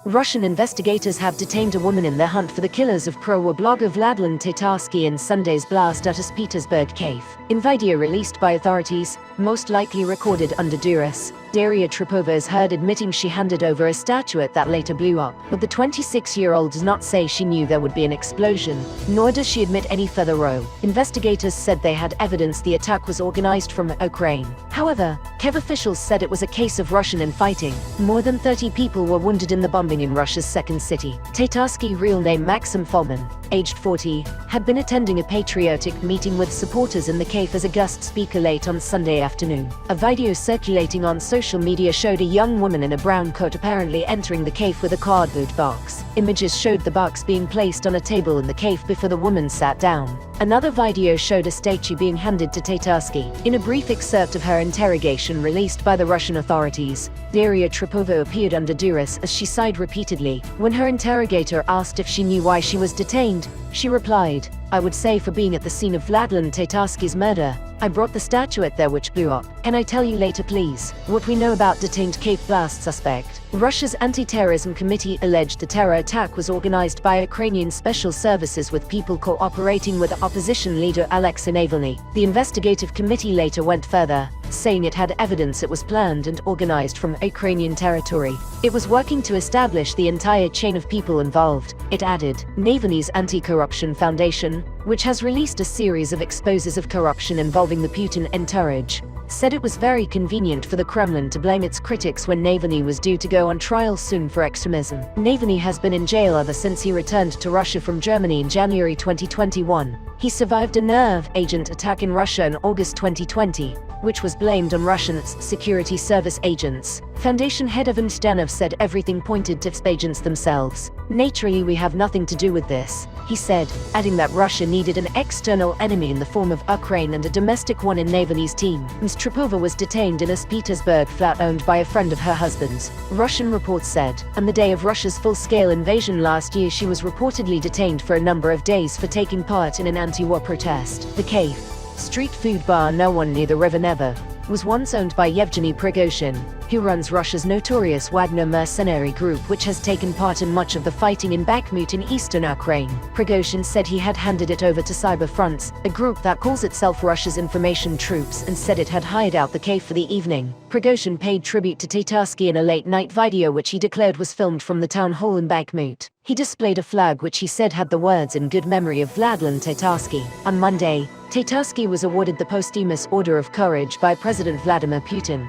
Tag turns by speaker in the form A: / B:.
A: Russian investigators have detained a woman in their hunt for the killers of pro-war blogger Vladlen Tatarsky in Sunday's blast at a St Petersburg cave. In video released by authorities, most likely recorded under duress, Daria Tripova is heard admitting she handed over a statuette that later blew up. But the 26-year-old does not say she knew there would be an explosion, nor does she admit any further role. Investigators said they had evidence the attack was organized from Ukraine. However, Kiev officials said it was a case of Russian infighting. More than 30 people were wounded in the bombing in Russia's second city. Tatarsky, real name Maxim Fomin, aged 40, had been attending a patriotic meeting with supporters in the cave as a guest speaker late on Sunday afternoon. A video circulating on social media showed a young woman in a brown coat apparently entering the cave with a cardboard box. Images showed the box being placed on a table in the cave before the woman sat down. Another video showed a statue being handed to Tatarsky. In a brief excerpt of her interrogation released by the Russian authorities, Daria Tripova appeared under duress as she sighed repeatedly. When her interrogator asked if she knew why she was detained, she replied, "I would say for being at the scene of Vladlen Tatarsky's murder. I brought the statuette there which blew up. Can I tell you later please, what we know about detained cave blast suspect?" Russia's anti-terrorism committee alleged the terror attack was organized by Ukrainian special services with people cooperating with opposition leader Alexei Navalny. The investigative committee later went further, saying it had evidence it was planned and organized from Ukrainian territory. It was working to establish the entire chain of people involved, it added. Navalny's Anti-Corruption Foundation, which has released a series of exposes of corruption involving the Putin entourage, said it was very convenient for the Kremlin to blame its critics when Navalny was due to go on trial soon for extremism. Navalny has been in jail ever since he returned to Russia from Germany in January 2021. He survived a nerve agent attack in Russia in August 2020, which was blamed on Russian security service agents. Foundation head Ivan Zhdanov said everything pointed to agents themselves. "Naturally, we have nothing to do with this," he said, adding that Russia needed an external enemy in the form of Ukraine and a domestic one in Navalny's team. Ms. Tripova was detained in a St Petersburg flat owned by a friend of her husband's, Russian reports said. On the day of Russia's full-scale invasion last year, she was reportedly detained for a number of days for taking part in an anti-war protest. The cave, street food bar No One Near the River Never, was once owned by Yevgeny Prigozhin, who runs Russia's notorious Wagner mercenary group which has taken part in much of the fighting in Bakhmut in eastern Ukraine. Prigozhin said he had handed it over to Cyberfronts, a group that calls itself Russia's information troops, and said it had hired out the cave for the evening. Prigozhin paid tribute to Tatarsky in a late-night video which he declared was filmed from the town hall in Bakhmut. He displayed a flag which he said had the words "in good memory of Vladlen Tatarsky." On Monday, Tatarsky was awarded the posthumous Order of Courage by President Vladimir Putin.